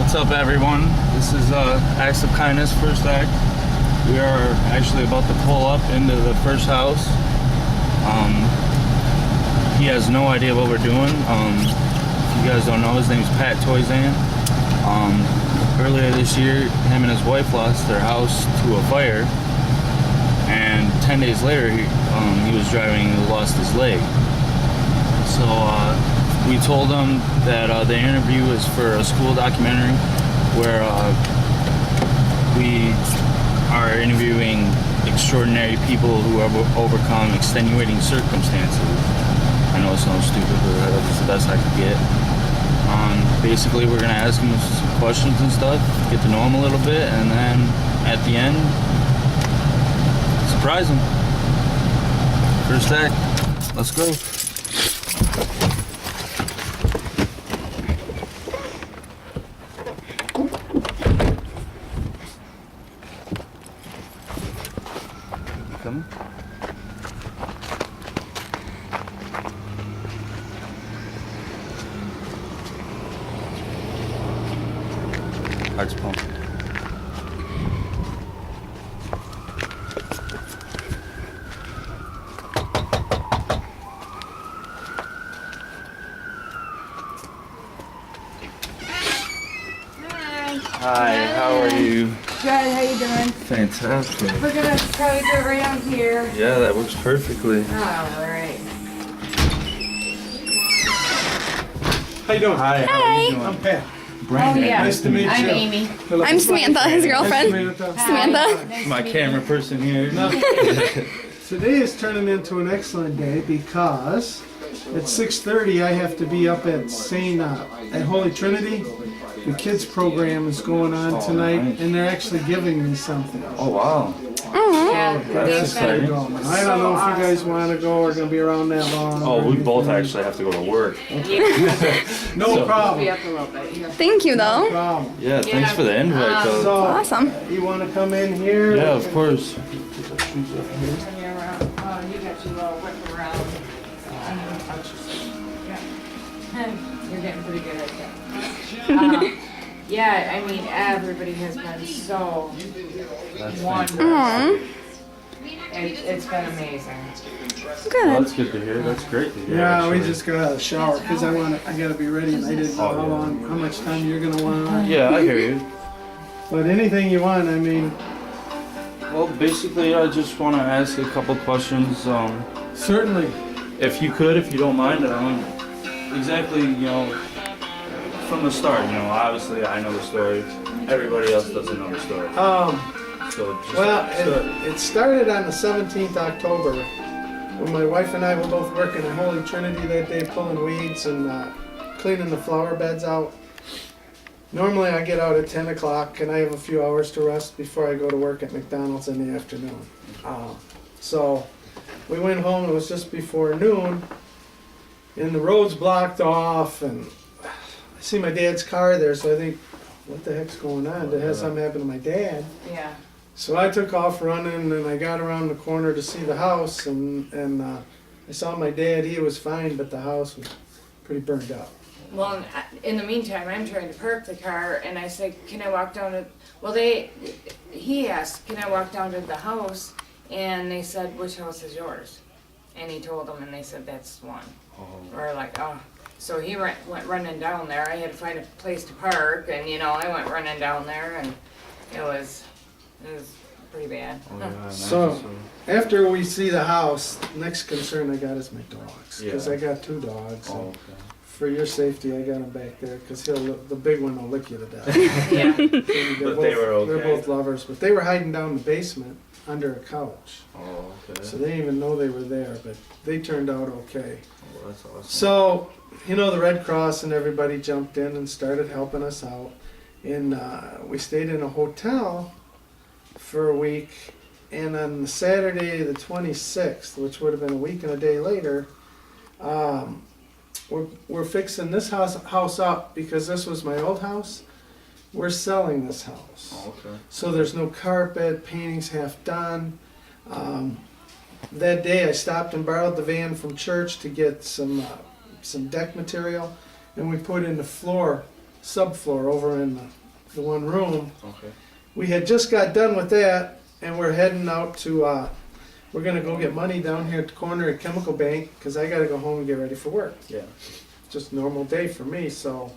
What's up, everyone? This is Acts of Kindness First Act. We are actually about to pull up into the first house. He has no idea what we're doing. If you guys don't know, his name's Pat Toyzan. Earlier this year, him and his wife lost their house to a fire, and 10 days later, he was driving and lost his leg. So we told him that the interview is for a school documentary where we are interviewing extraordinary people who have overcome extenuating circumstances. I know it sounds stupid, but that was the best I could get. Basically, we're going to ask him some questions and stuff, get to know him a little bit, and then at the end, surprise him. First act, let's go. Come. Heart's pumping. Hi, how are you? Good, how you doing? Fantastic. We're gonna probably do it right out here. Yeah, that works perfectly. Alright. How you doing? Hi, how are you doing? I'm Pat. Brandon. Oh, yeah. Nice to meet you. I'm Amy. I'm Samantha, his girlfriend. Samantha. Nice My to meet camera person here. Today is turning into an excellent day because at 6:30 I have to be up at at Holy Trinity. The kids program is going on tonight, nice. and they're actually giving me something. Oh, wow. Aww. Yeah, That's they've exciting. been I don't know if you guys want to go or going to be around that long. Oh, or we both anything. actually have to go to work. No So- Be problem. up a little bit. Yeah. Thank you, No though. problem. Yeah, thanks for the invite, though. So, Awesome. you want to come in here? Yeah, of course. Turn you around. Oh, you got your little whip around. So I'm gonna touch you. Yeah. You're getting pretty good at that. Yeah, I mean, everybody has been so wonderful. Aww. It's been amazing. Well, Good. that's good to hear. That's great to hear. Yeah, we actually. just got out of the shower because I gotta be ready, and I didn't know how much time you're gonna want. Yeah, I hear you. But anything you want, I mean, Well, basically, I just want to ask a couple questions. certainly. If you could, if you don't mind, exactly, from the start, obviously I know the story. Everybody else doesn't know the story. So just, It started on the 17th October when my wife and I were both working at Holy Trinity that day, pulling weeds and cleaning the flower beds out. Normally I get out at 10 o'clock and I have a few hours to rest before I go to work at McDonald's in the afternoon. So we went home, it was just before noon, and the road's blocked off, and I see my dad's car there, so I think, what the heck's going on? Did something happen to my dad? Yeah. So I took off running, and I got around the corner to see the house, and I saw my dad. He was fine, but the house was pretty burned up. Well, in the meantime, I'm trying to park the car, and I said, "Can I walk down to?" Well, he asked, "Can I walk down to the house?" And they said, "Which house is yours?" And he told them, and they said, "That's one." We're like, "Oh." So he went running down there. I had to find a place to park, and I went running down there, and it was pretty bad. Oh, yeah, So after we see the house, next concern I got is my dogs, because Yeah. I got two dogs. Oh, And okay. for your safety, I got him back there, because the big one will lick you to death. Yeah. But they were okay. They're both lovers, but they were hiding down the basement under a couch. Oh, okay. So they didn't even know they were there, but they turned out okay. Oh, that's awesome. So, the Red Cross and everybody jumped in and started helping us out. And we stayed in a hotel for a week. And on Saturday the 26th, which would have been a week and a day later, we're fixing this house up because this was my old house. We're selling this house. Oh, okay. So there's no carpet, painting's half done. That day I stopped and borrowed the van from church to get some deck material, and we put in the floor subfloor over in the one room. Okay. We had just got done with that, and we're heading out to, we're gonna go get money down here at the corner at Chemical Bank, because I gotta go home and get ready for work. Yeah. Just a normal day for me, so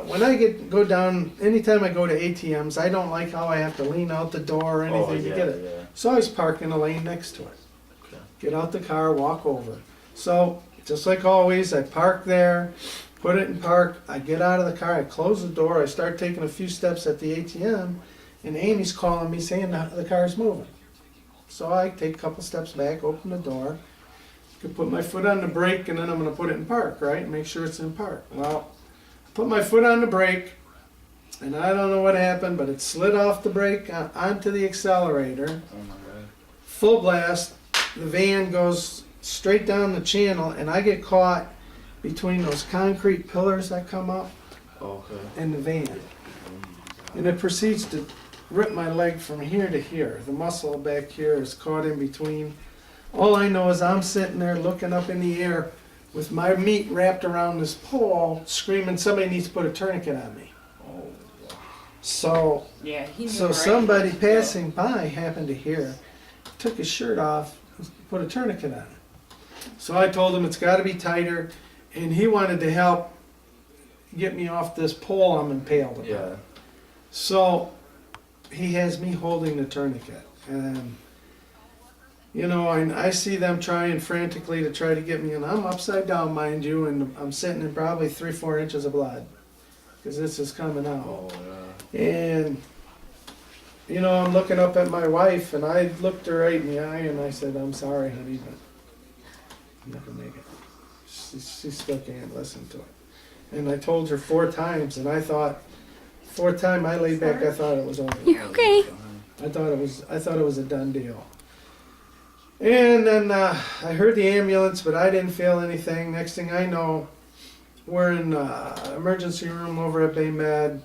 when I go down, anytime I go to ATMs, I don't like how I have to lean out the door or anything to get it. Yeah. So I always park in a lane next to it. Okay. Get out the car, walk over. So, just like always, I park there, put it in park, I get out of the car, I close the door, I start taking a few steps at the ATM, and Amy's calling me saying the car's moving. So I take a couple steps back, open the door, could put my foot on the brake, and then I'm gonna put it in park, right? Make sure it's in park. Well, I put my foot on the brake, and I don't know what happened, but it slid off the brake onto the accelerator. Oh my God. Full blast, the van goes straight down the channel, and I get caught between those concrete pillars that come up Okay. and the van. And it proceeds to rip my leg from here to here. The muscle back here is caught in between. All I know is I'm sitting there looking up in the air with my meat wrapped around this pole, screaming, somebody needs to put a tourniquet on me. Oh. Wow. So Yeah, he knew So right somebody where to go. passing by happened to hear, took his shirt off, put a tourniquet on it. So I told him it's got to be tighter, and he wanted to help get me off this pole I'm impaled upon. Yeah. So he has me holding the tourniquet, and you know, I see them trying frantically to try to get me, and I'm upside down, mind you, and I'm sitting in probably 3-4 inches of blood, because this is coming out. Oh yeah. And, you know, I'm looking up at my wife, and I looked her right in the eye, and I said, I'm sorry, honey, but I'm not going to make it. She still can't listen to it. And I told her 4 times, and I thought, 4th time I laid back, I thought it was over. You're okay. I thought it was a done deal. And then I heard the ambulance, but I didn't feel anything. Next thing I know, we're in emergency room over at Bay Med,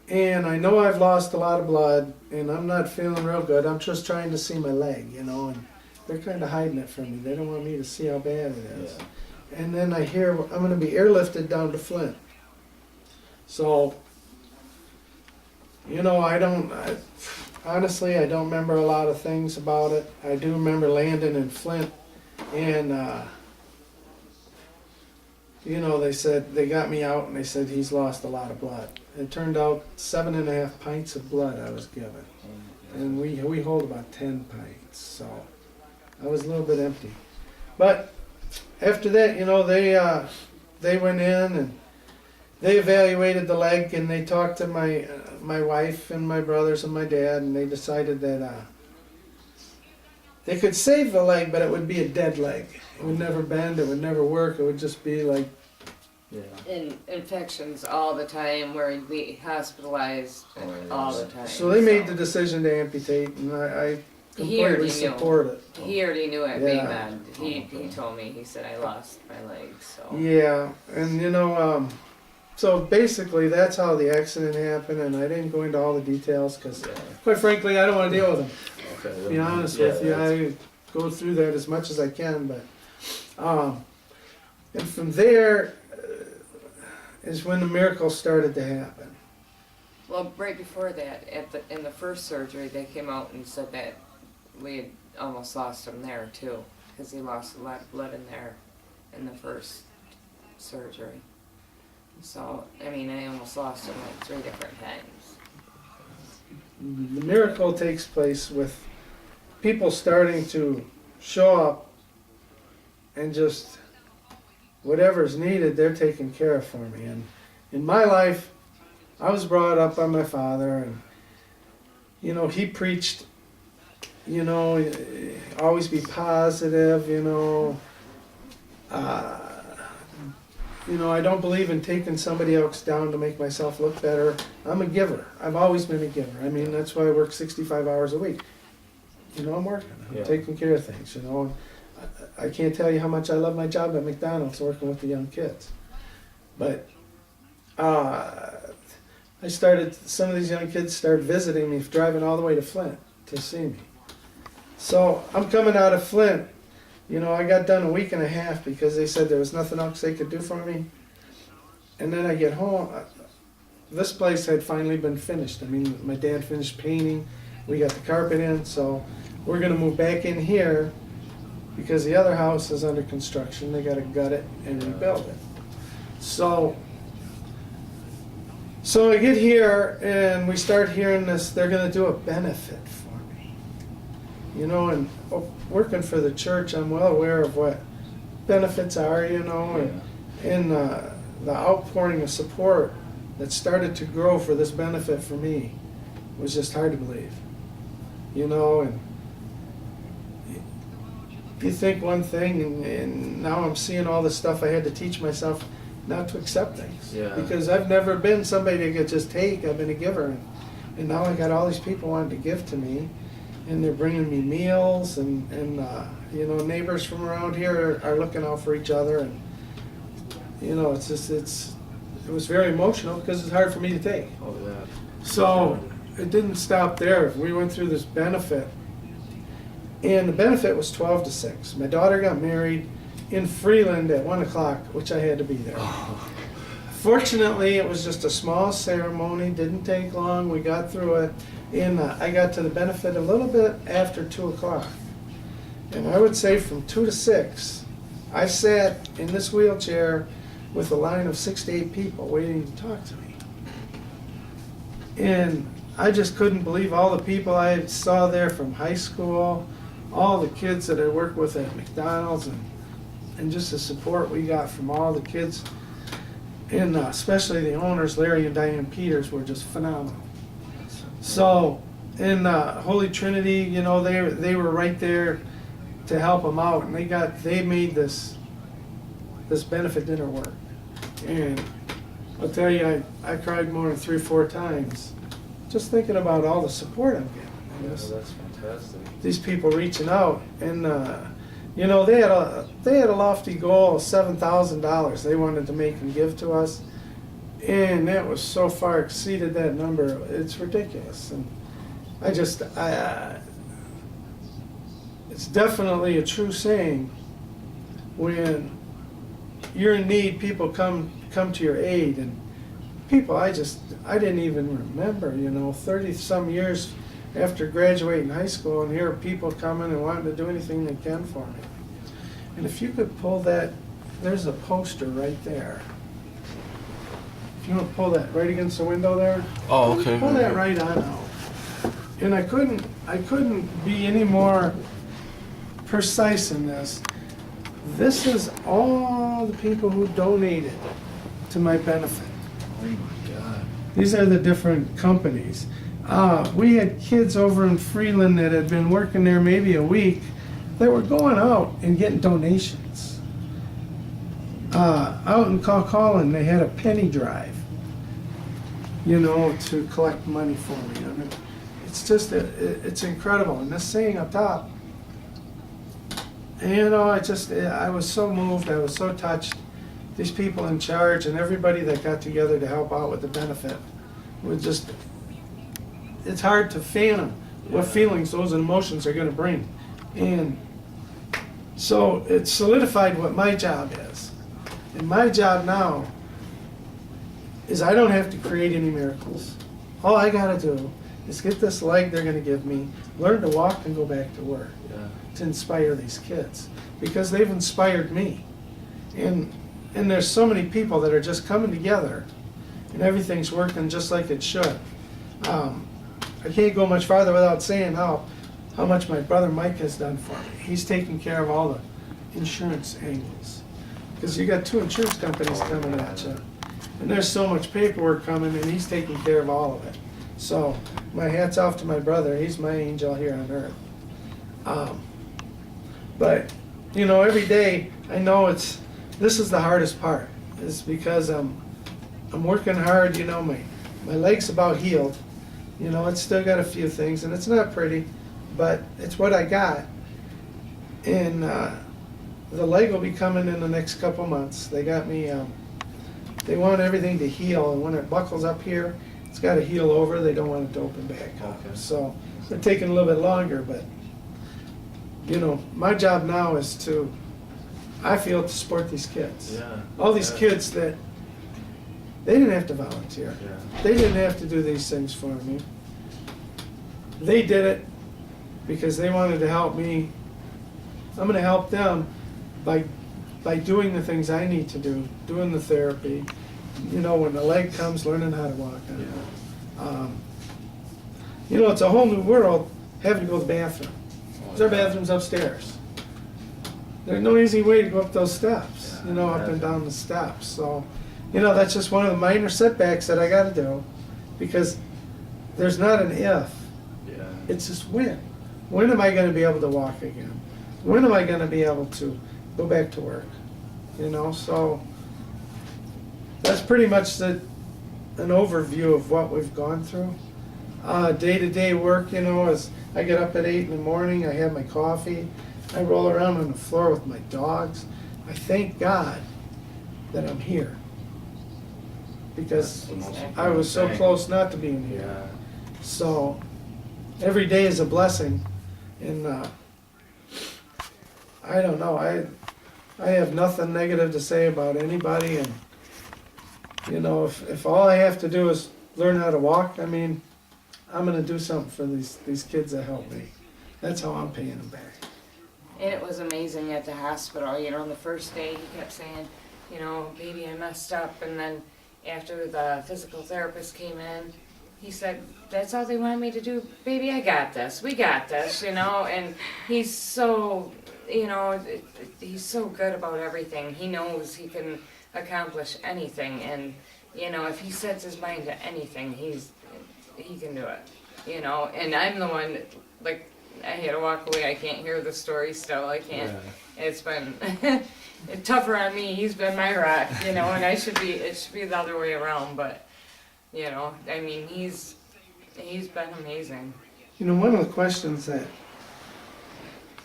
and I know I've lost a lot of blood, and I'm not feeling real good. I'm just trying to see my leg, you know, and they're kind of hiding it from me. They don't want me to see how bad it is. Yeah. And then I hear I'm going to be airlifted down to Flint. So, you know, honestly, I don't remember a lot of things about it. I do remember landing in Flint, and you know, they said, they got me out, and they said he's lost a lot of blood. It turned out 7.5 pints of blood I was given, and we hold about 10 pints, so I was a little bit empty. But after that, you know, they went in and they evaluated the leg, and they talked to my wife and my brothers and my dad, and they decided that they could save the leg, but it would be a dead leg. It would never bend, it would never work, it would just be like, Yeah. Infections all the time, where he'd be hospitalized Oh, yeah. all the time. so they made the decision to amputate, and I He already completely knew. support it. He already knew it being Yeah. bad. He told me, he said, I lost my leg, so. Yeah, and you know, so basically that's how the accident happened, and I didn't go into all the details, because quite frankly, I don't want to deal with them. Okay. To be honest Yeah, with you, that's- I go through that as much as I can, but and from there is when the miracle started to happen. Well, right before that, in the first surgery, they came out and said that we had almost lost him there too, because he lost a lot of blood in there in the first surgery. So, I mean, I almost lost him like 3 different times. The miracle takes place with people starting to show up, and just whatever's needed, they're taking care of for me. And in my life, I was brought up by my father, and you know, he preached, you know, always be positive, you know. You know, I don't believe in taking somebody else down to make myself look better. I'm a giver. I've always been a giver. I mean, that's why I work 65 hours a week. You know, I'm working. I'm Yeah. taking care of things, you know. I can't tell you how much I love my job at McDonald's working with the young kids. But some of these young kids started visiting me, driving all the way to Flint to see me. So I'm coming out of Flint. You know, I got done a week and a half because they said there was nothing else they could do for me. and then I get home. This place had finally been finished. I mean, my dad finished painting. We got the carpet in, so we're gonna move back in here because the other house is under construction. They gotta gut it and rebuild it. So I get here and we start hearing this, they're gonna do a benefit for me. You know, and working for the church, I'm well aware of what benefits are, you know, and the outpouring of support that started to grow for this benefit for me was just hard to believe. You know, and you think one thing, and now I'm seeing all this stuff I had to teach myself not to accept things. Yeah. Because I've never been somebody that could just take. I've been a giver. And now I got all these people wanting to give to me, and they're bringing me meals, and you know, neighbors from around here are looking out for each other. And, you know, it was very emotional because it's hard for me to take. Oh, yeah. So it didn't stop there. We went through this benefit, and the benefit was 12 to 6. My daughter got married in Freeland at 1 o'clock, which I had to be there. Fortunately, it was just a small ceremony, didn't take long. We got through it, and I got to the benefit a little bit after 2 o'clock. And I would say from 2 to 6, I sat in this wheelchair with a line of 6 to 8 people waiting to talk to me. And I just couldn't believe all the people I saw there from high school, all the kids that I worked with at McDonald's, and just the support we got from all the kids, and especially the owners, Larry and Diane Peters, were just phenomenal. So in Holy Trinity, you know, they were right there to help them out, and they made this benefit dinner work. And I'll tell you, I cried more than 3 or 4 times just thinking about all the support I'm getting. Yeah, that's fantastic. These people reaching out, and you know, they had a lofty goal of $7,000 they wanted to make and give to us, and that was so far exceeded that number. It's ridiculous, and it's definitely a true saying when you're in need, people come to your aid. And people I didn't even remember, you know, 30 some years after graduating high school, and here are people coming and wanting to do anything they can for me. And if you could pull that, there's a poster right there. If you want to pull that right against the window there, Oh, okay. pull that right on out. And I couldn't be any more precise in this. This is all the people who donated to my benefit. Oh my God. These are the different companies. We had kids over in Freeland that had been working there maybe a week that were going out and getting donations. Out in Calcallan, they had a penny drive, you know, to collect money for me. I mean, it's just, it's incredible. And this saying up top, you know, I was so moved, I was so touched. These people in charge and everybody that got together to help out with the benefit was just, it's hard to fathom what feelings those emotions are going to bring. And so it solidified what my job is. And my job now is I don't have to create any miracles. All I got to do is get this leg they're going to give me, learn to walk and go back to work. Yeah. To inspire these kids, because they've inspired me. And there's so many people that are just coming together, and everything's working just like it should. I can't go much farther without saying how much my brother Mike has done for me. He's taking care of all the insurance angles, because you got 2 insurance companies coming at you, and there's so much paperwork coming, and he's taking care of all of it. So my hat's off to my brother. He's my angel here on earth. But, you know, every day I know this is the hardest part, is because I'm working hard. You know, my leg's about healed. You know, it's still got a few things, and it's not pretty, but it's what I got. And the leg will be coming in the next couple months. They got me, they want everything to heal, and when it buckles up here, it's got to heal over. They don't want it to open back up. Okay. So they're taking a little bit longer, but, you know, my job now is to support these kids. Yeah. All these Yeah. kids that They didn't have to volunteer. Yeah. They didn't have to do these things for me. They did it because they wanted to help me. I'm going to help them by doing the things I need to do, doing the therapy. You know, when the leg comes, learning how to walk on it. Yeah. You know, it's a whole new world having to go to the bathroom. There's our bathrooms upstairs. There's no easy way to go up those steps, Yeah, you know, up and down the steps. So, you know, that's just one of the minor setbacks that I got to do, because there's not an if. Yeah. It's just when. When am I going to be able to walk again? When am I going to be able to go back to work? You know, so that's pretty much an overview of what we've gone through. Day-to-day work, you know, is I get up at 8 in the morning, I have my coffee, I roll around on the floor with my dogs. I thank God that I'm here, because That's the most I was so important thing. close not to being here. Yeah. So every day is a blessing, and I don't know, I have nothing negative to say about anybody, and you know, if all I have to do is learn how to walk, I mean, I'm gonna do something for these kids that help me. That's how I'm paying them back. And it was amazing at the hospital, you know, on the first day he kept saying, you know, baby, I messed up. And then after the physical therapist came in, he said, that's all they want me to do. Baby, I got this. We got this, you know. And he's so, you know, he's so good about everything. He knows he can accomplish anything. And, you know, if he sets his mind to anything, he can do it, you know. And I'm the one, like, I had to walk away. I can't hear the story still. I can't. Yeah. It's been tougher on me. He's been my rock, you know, and it should be the other way around. But, you know, I mean, he's been amazing. You know, one of the questions that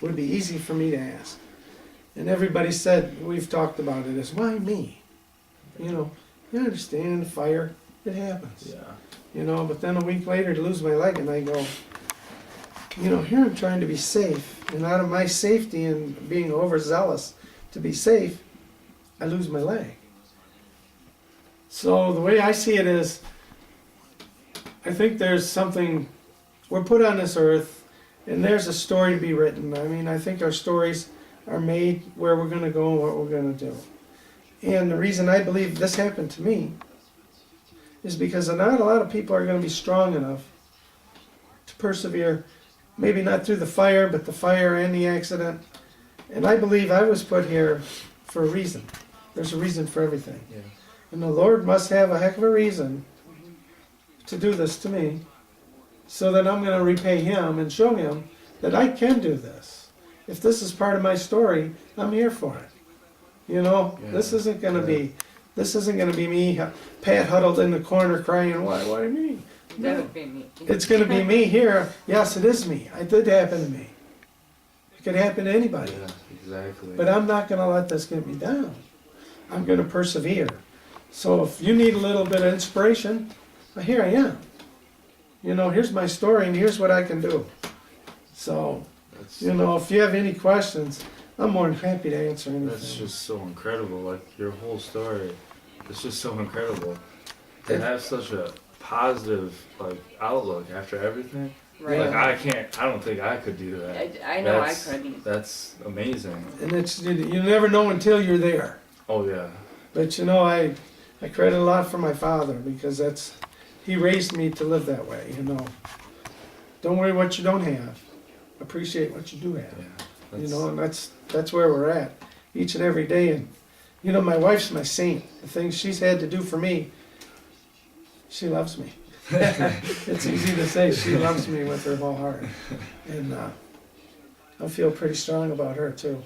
would be easy for me to ask, and everybody said, we've talked about it, is why me? You know, you understand, fire, it happens. Yeah. You know, but then a week later to lose my leg, and I go, you know, here I'm trying to be safe, and out of my safety and being overzealous to be safe, I lose my leg. So the way I see it is, I think there's something, we're put on this earth, and there's a story to be written. I mean, I think our stories are made where we're going to go and what we're going to do. And the reason I believe this happened to me is because not a lot of people are going to be strong enough to persevere, maybe not through the fire, but the fire and the accident. And I believe I was put here for a reason. There's a reason for everything. Yeah. And the Lord must have a heck of a reason to do this to me, so that I'm going to repay Him and show Him that I can do this. If this is part of my story, I'm here for it. You know, Yeah. this isn't going to be me, Pat huddled in the corner crying, why me? That No. would be me. It's going to be me here. Yes, it is me. It did happen to me. It could happen to anybody. Yeah, exactly. But I'm not going to let this get me down. I'm going to persevere. So if you need a little bit of inspiration, well, here I am. You know, here's my story and here's what I can do. So, That's, you know, if you have any questions, I'm more than happy to answer anything. that's just so incredible. Like, your whole story, it's just so incredible. To have such a positive, like, outlook after everything. Right. Like, I don't think I could do that. I know I That's- couldn't. That's amazing. And it's, you never know until you're there. Oh, yeah. But you know, I credit a lot for my father, because he raised me to live that way, you know. Don't worry what you don't have. Appreciate what you do have. Yeah. You know, and that's where we're at each and every day. And you know, my wife's my saint. The things she's had to do for me, she loves me. It's easy to say she loves me with her whole heart, and I feel pretty strong about her too.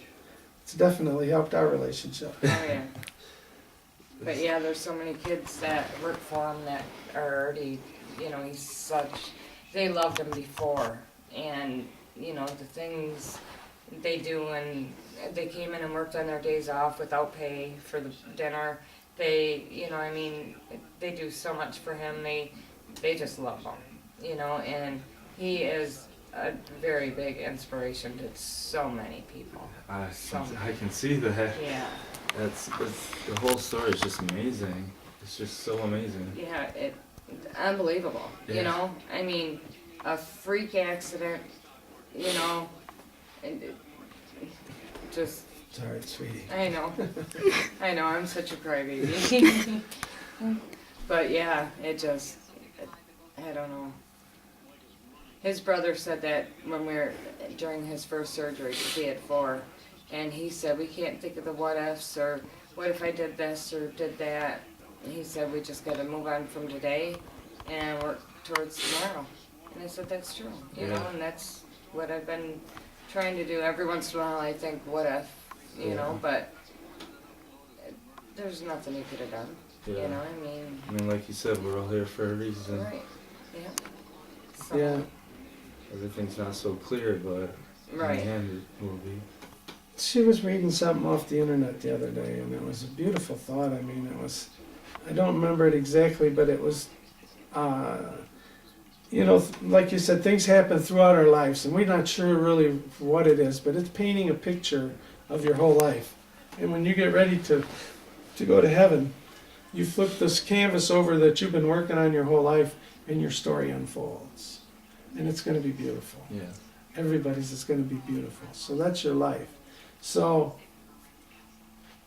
It's definitely helped our relationship. Oh yeah. But yeah, there's so many kids that work for him that are already, you know, they loved him before. And, you know, the things they do, and they came in and worked on their days off without pay for the dinner. They, you know, I mean, they do so much for him. They just love him, you know, and he is a very big inspiration to so many people. I can see that. Yeah. That's the whole story is just amazing. It's just so amazing. Yeah, unbelievable. Yeah. You know, I mean, a freak accident. You know, and just. It's all right, sweetie. I know. I know. I'm such a crybaby. But yeah, I don't know. His brother said that when during his first surgery, 'cause he had 4, and he said, we can't think of the what ifs, or what if I did this or did that. And he said, we just gotta move on from today and work towards tomorrow. And I said, that's true, you know, and that's what I've been trying to do. Every once in a while I think, what if, you know, but there's nothing he could have done, you know, I mean, like you said, we're all here for a reason. right, yeah. So, Yeah. Everything's not so clear, but in the right. end it will be. She was reading something off the internet the other day, and it was a beautiful thought. I mean, I don't remember it exactly, but it was, you know, like you said, things happen throughout our lives, and we're not sure really what it is, but it's painting a picture of your whole life. And when you get ready to go to heaven, you flip this canvas over that you've been working on your whole life, and your story unfolds. And it's going to be beautiful. Yeah. Everybody's is going to be beautiful. So that's your life. So,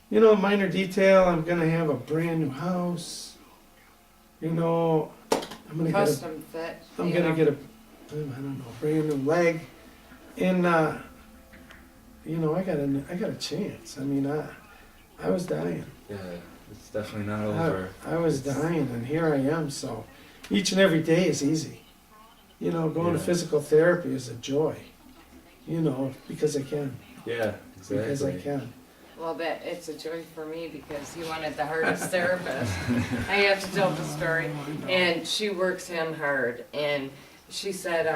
you know, minor detail, I'm going to have a brand new house. You know, I'm going to Custom fit. I'm you going know. to get I don't know, brand new leg. And, you know, I got a chance. I mean, I was dying. Yeah, it's definitely not over. I was dying, and here I am. So each and every day is easy. You know, going to physical therapy is a joy. You know, because I can. Yeah, exactly. Because I can. Well, it's a joy for me because he wanted the hardest therapist. I have to tell the story. And she works him hard. And she said,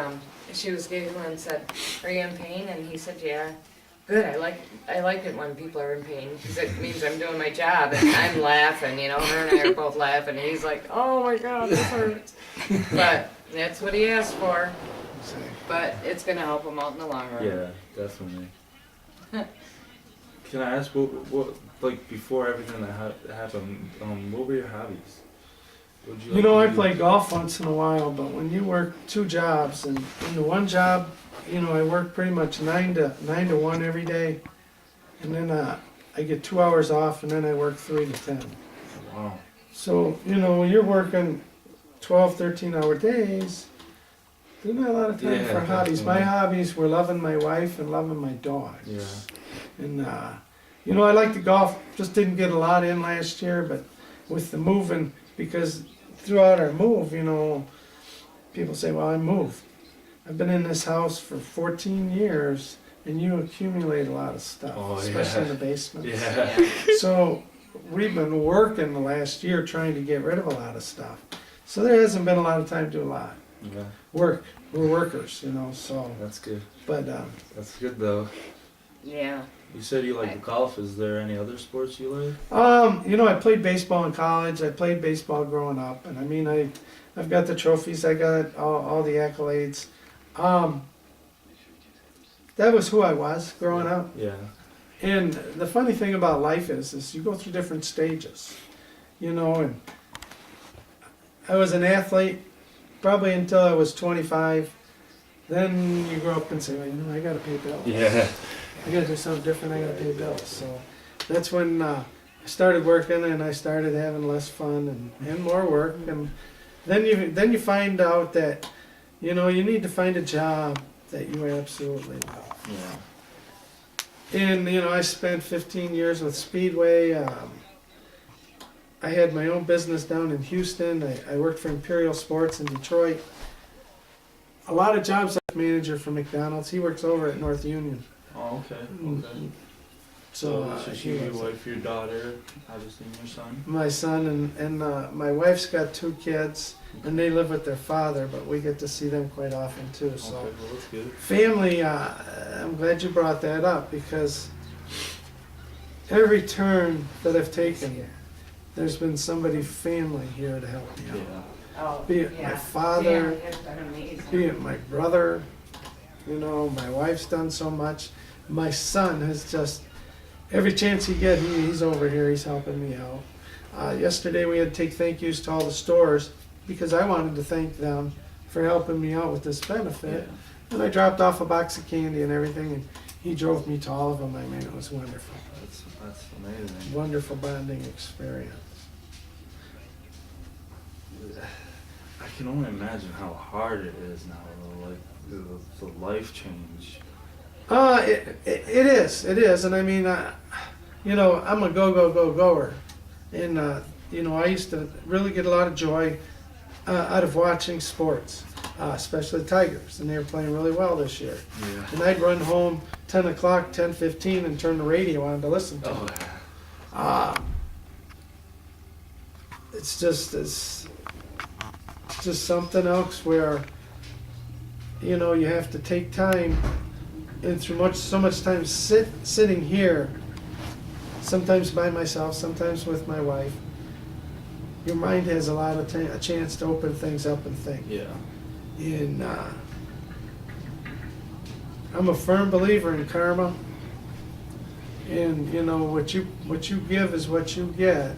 she was giggling and said, are you in pain? And he said, yeah. Good, I like it when people are in pain because it means I'm doing my job. And I'm laughing, you know, her and I are both laughing. And he's like, oh my God, this hurts. But that's what he asked for. But it's going to help him out in the long run. Yeah, definitely. Can I ask what like before everything that happened, what were your hobbies? What'd You know, I like to do? play golf once in a while, but when you work 2 jobs, and in the one job, you know, I work pretty much 9 to 1 every day, and then I get 2 hours off, and then I work 3 to 10. Wow. So, you know, when you're working 12, 13-hour days, there's not a lot of time Yeah, for hobbies. My definitely. hobbies were loving my wife and loving my dogs. Yeah. And, you know, I like to golf, just didn't get a lot in last year, but with the moving, because throughout our move, you know, people say, well, I moved. I've been in this house for 14 years, and you accumulate a lot of stuff, especially in the basement. Yeah. So we've been working the last year trying to get rid of a lot of stuff. So there hasn't been a lot of time to do a lot. Yeah. We're workers, you know, so, That's good. but, That's good though. Yeah. You said you like golf. Is there any other sports you like? you know, I played baseball in college. I played baseball growing up, and I mean, I've got the trophies. I got all the accolades. That was who I was growing up. Yeah. And the funny thing about life is you go through different stages, you know. And I was an athlete probably until I was 25. Then you grow up and say, well, you know, I got to pay bills. Yeah. I got to do something different. I got to pay bills. So that's when I started working, and I started having less fun and more work. And then you find out that, you know, you need to find a job that you absolutely love. Yeah. And, you know, I spent 15 years with Speedway. I had my own business down in Houston. I worked for Imperial Sports in Detroit. A lot of jobs like manager for McDonald's. He works over at North Union. Oh, okay. Okay. So So he she your was- wife, your daughter, obviously your son. my son and my wife's got 2 kids, and they live with their father, but we get to see them quite often too. So Okay, well that's good. family, I'm glad you brought that up, because every turn that I've taken, there's been somebody family here to help me out. Yeah. Oh, Be it yeah. my father, Yeah, it's been amazing. be it my brother, you know, my wife's done so much. My son has just, every chance he gets, he's over here, he's helping me out. Yesterday we had to take thank yous to all the stores because I wanted to thank them for helping me out with this benefit. And I dropped off a box of candy and everything, and he drove me to all of them. I mean, it was wonderful. That's amazing. Wonderful bonding experience. I can only imagine how hard it is now, though, like the life change. It is, and I mean, you know, I'm a goer, and you know, I used to really get a lot of joy out of watching sports, especially the Tigers, and they were playing really well this year. Yeah. And I'd run home 10 o'clock, 10:15, and turn the radio on to listen to it. It's just something else where, you know, you have to take time, and through so much time sitting here, sometimes by myself, sometimes with my wife, your mind has a lot of a chance to open things up and think. Yeah. And I'm a firm believer in karma. And you know, what you give is what you get.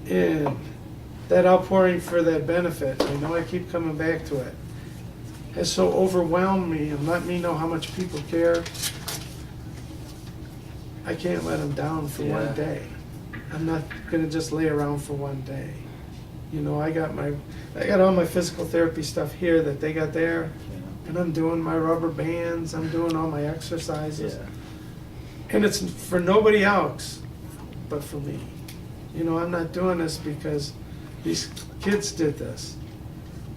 And that outpouring for that benefit, I know I keep coming back to it, has so overwhelmed me and let me know how much people care. I can't let them down for one day. I'm not gonna just lay around for one day. You know, I got all my physical therapy stuff here that they got there, and I'm doing my rubber bands, I'm doing all my exercises. Yeah. And it's for nobody else but for me. You know, I'm not doing this because these kids did this.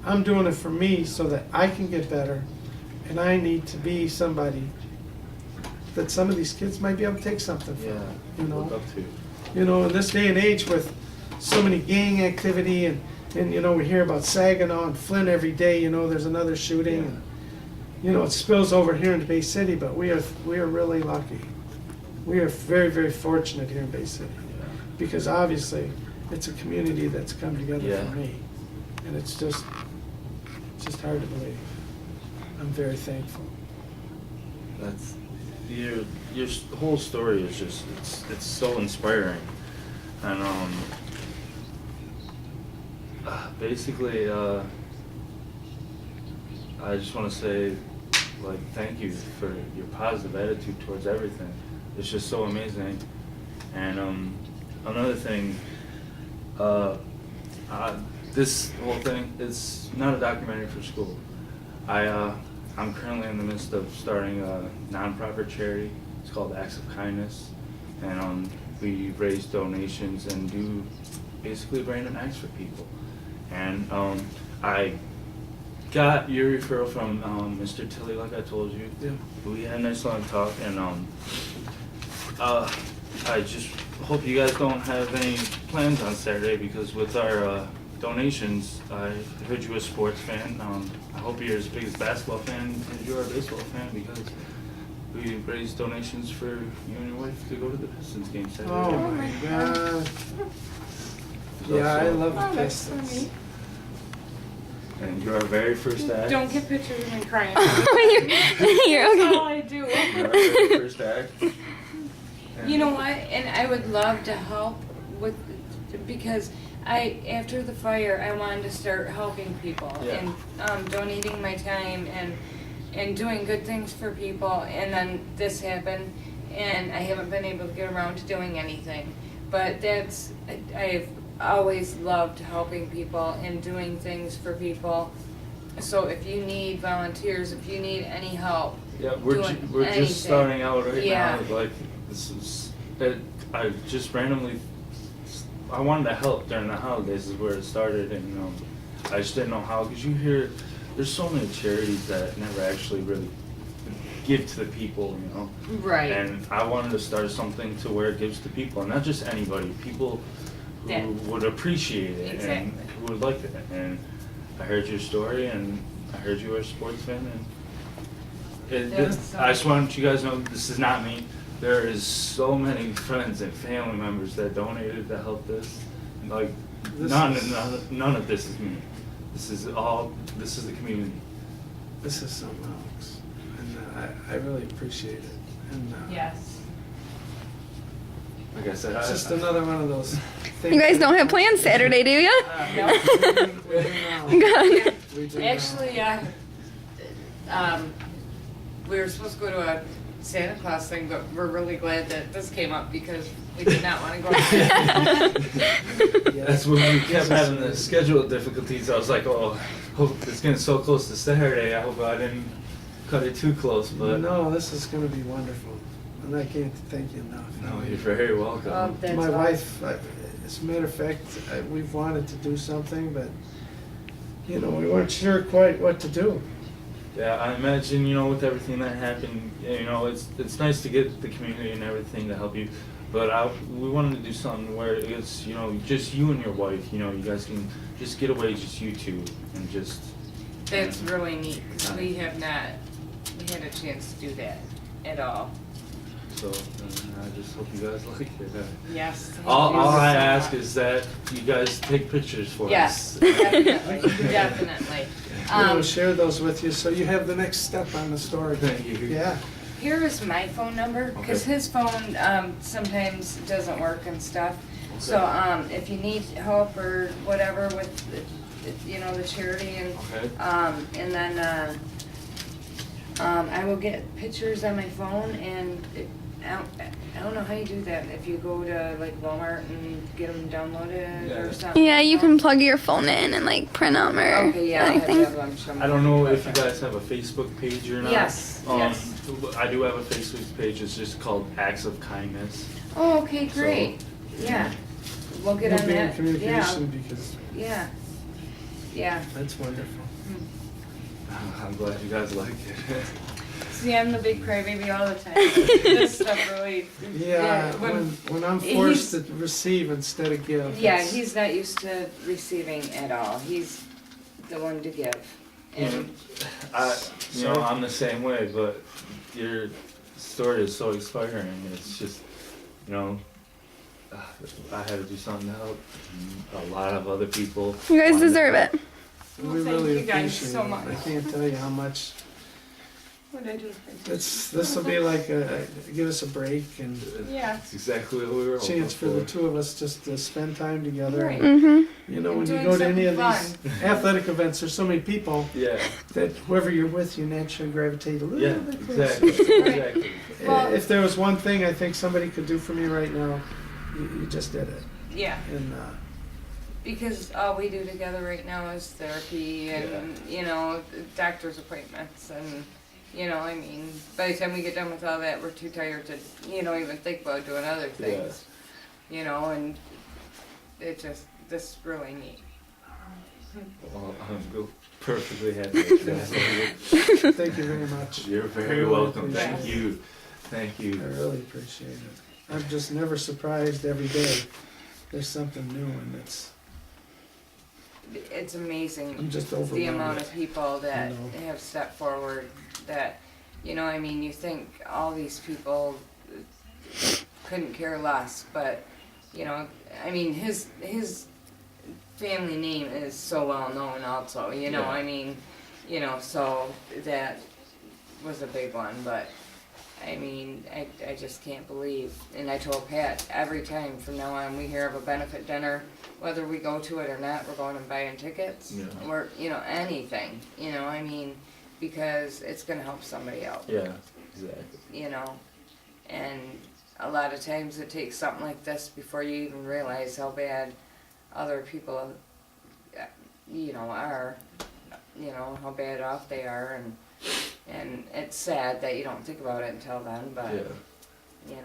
I'm doing it for me so that I can get better, and I need to be somebody that some of these kids might be able to take something from. Yeah. You know, Look up to. you know, in this day and age with so many gang activity and you know, we hear about Saginaw and Flint every day. You know, there's another shooting. Yeah. And, you know, it spills over here into Bay City, but we are really lucky. We are very, very fortunate here in Bay City because obviously it's a community that's come together for me, and it's just hard to believe. I'm very thankful. That's your whole story is just it's so inspiring, and basically I just want to say, like, thank you for your positive attitude towards everything. It's just so amazing. And another thing, this whole thing is not a documentary for school. I'm currently in the midst of starting a nonprofit charity. It's called Acts of Kindness, and we raise donations and do basically random acts for people. And I got your referral from Mr. Tilley, like I told you. Yeah. We had a nice long talk, and I just hope you guys don't have any plans on Saturday, because with our donations, I heard you're a sports fan. I hope you're as big as basketball fan as you are a baseball fan, because we raised donations for you and your wife to go to the Pistons game Saturday. Oh my God. Yeah, I love the that's Pistons. funny. And you're our very first act. Don't get pictures of me crying. You're That's okay. all I do. You're our very first act. And You know what? And I would love to help with, because after the fire, I wanted to start helping people Yeah. and donating my time and doing good things for people. And then this happened, and I haven't been able to get around to doing anything. But I've always loved helping people and doing things for people. So if you need volunteers, if you need any help, Yeah, we're doing anything. just starting out right Yeah. now. Like, this is I just randomly I wanted to help during the holidays is where it started, and I just didn't know how, because you hear there's so many charities that never actually really give to the people, you know. Right. And I wanted to start something to where it gives to people, and not just anybody, people who Yeah. would appreciate it Exactly. and who would like it. And I heard your story, and I heard you were a sports fan, and I just want you guys to know this is not me. There is so many friends and family members that donated to help this. Like, none of this is me. This is the community. This is something else, and I really appreciate it. And Yes. like I said, It's just another one of those things. You guys don't have plans Saturday, do you? No. We do now. Good. We do now. Actually, we were supposed to go to a Santa Claus thing, but we're really glad that this came up because we did not want to go. Yeah. that's when we kept having the schedule difficulties. I was like, oh, hope it's getting so close to Saturday. I hope I didn't cut it too close, but No, this is gonna be wonderful, and I can't thank you enough. no, you're very welcome. Oh, that's My awesome. wife, as a matter of fact, we've wanted to do something, but, we weren't sure quite what to do. Yeah, I imagine, with everything that happened, it's nice to get the community and everything to help you, but we wanted to do something where it's, just you and your wife, you guys can just get away, just you two, and just. That's really neat because we have not had a chance to do that at all. So, I just hope you guys like it. Yes. thank All you I so ask much. is that you guys take pictures for Yes, us. definitely, definitely. We'll share those with you, so you have the next step on the story. Thank you. Yeah, Here is my phone number, because Okay. his phone sometimes doesn't work and stuff. So if you need help or whatever with, the charity Okay. and then I will get pictures on my phone and I don't know how you do that. If you go to like Walmart and get them downloaded Yeah. or something. Yeah, you can plug your phone in and like print them or Okay, yeah, I'll have to anything. have them show me. I don't know if you guys have a Facebook page or not. Yes, yes. I do have a Facebook page. It's just called Acts of Kindness. Oh, okay, So, great. Yeah. We'll get we'll on be in that. communication because Yeah. Yeah. that's wonderful. I'm glad you guys like it. See, I'm the big crybaby all the time. This stuff really. Yeah, when I'm forced he's- to receive instead of give. Yeah, it's- he's not used to receiving at all. He's the one to give. And I'm the same way, but your story is so inspiring. It's just, I had to do something to help a lot of other people. You guys wanted to deserve help. it. We Well, thank really you guys appreciate so it. much. I can't tell you how much. what did I do? This will be like give us a break and Yeah. That's exactly what we were hoping chance for the two of us just to spend time together. Right. Mhm. When you Doing go to any of something these athletic events, there's so many people Yeah, that whoever you're with, you naturally gravitate a little yeah, bit closer. exactly, exactly. Well- If there was one thing I think somebody could do for me right now, you just did it. Yeah. And Because all we do together right now is therapy and, doctor's appointments and, by the time we get done with all that, we're too tired to, even think about doing other things. And this is really neat. Well, I'm perfectly happy with that. thank you very much. You're very really welcome. appreciate Thank it. you. Thank I you. really appreciate it. I'm just never surprised every day. There's something new and It's amazing. I'm just the overwhelmed. amount of people that You know. have stepped forward that, you think all these people couldn't care less, but, his family name is so well known also, Yeah. so that was a big one, but, I just can't believe, and I told Pat, every time from now on we hear of a benefit dinner, whether we go to it or not, we're going and buying tickets, Yeah. or, anything, because it's gonna help somebody out, Yeah, exactly. and a lot of times it takes something like this before you even realize how bad other people, are, how bad off they are, and it's sad that you don't think about it until then, but, Yeah.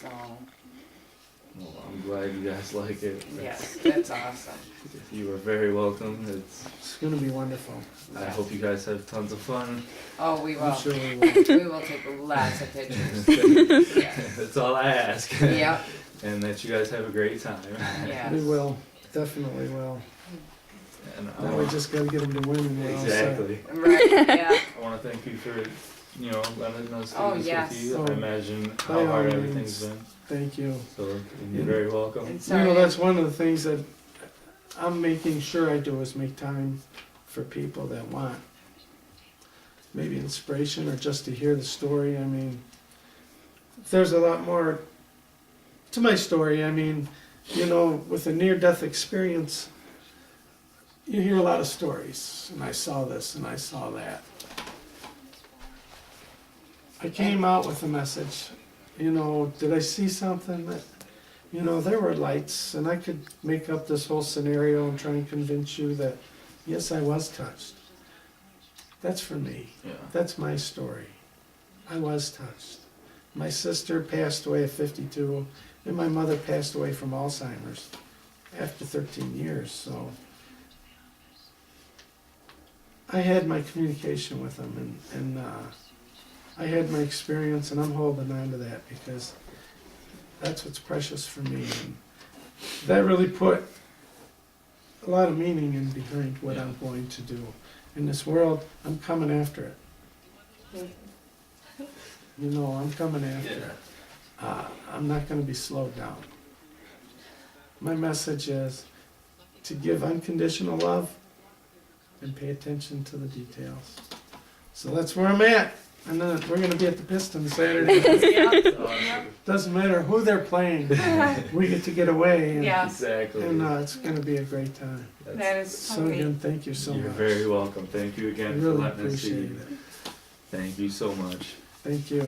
so, Well, I'm glad you guys like it. yes, that's awesome. You are very welcome. It's gonna be wonderful. I hope you guys have tons of fun. Oh, we I'm will, sure we will. we will take lots of pictures, yes, That's all I ask. yep, And that you guys have a great time. yes. We will, definitely will. And Now we just gotta get them to win and we're all set. exactly. Right, yeah, I want to thank you for, letting us do Oh, this yes. with you. Oh, I imagine by how all hard means. everything's been. Thank you. So you're very welcome. and sorry. That's one of the things that I'm making sure I do is make time for people that want maybe inspiration or just to hear the story. There's a lot more to my story, I mean, you know, with a near-death experience, you hear a lot of stories, and I saw this and I saw that. I came out with a message, you know, did I see something that, you know, there were lights, and I could make up this whole scenario and try and convince you that, yes, I was touched. That's for me. Yeah. That's my story. I was touched. My sister passed away at 52, and my mother passed away from Alzheimer's after 13 years, so I had my communication with them, and I had my experience, and I'm holding on to that because that's what's precious for me. And that really put a lot of meaning in behind what I'm going to do. In this world, I'm coming after it. You know, I'm coming after it. I'm not going to be slowed down. My message is to give unconditional love and pay attention to the details. So that's where I'm at. And then we're going to be at the Pistons Saturday night. Doesn't matter who they're playing. We get to get away. And, Yeah. Exactly. And it's going to be a great time. That is So something. again, thank you so You're much. very welcome. Thank you I again for really letting us see appreciate you. it. Thank you so much. Thank you.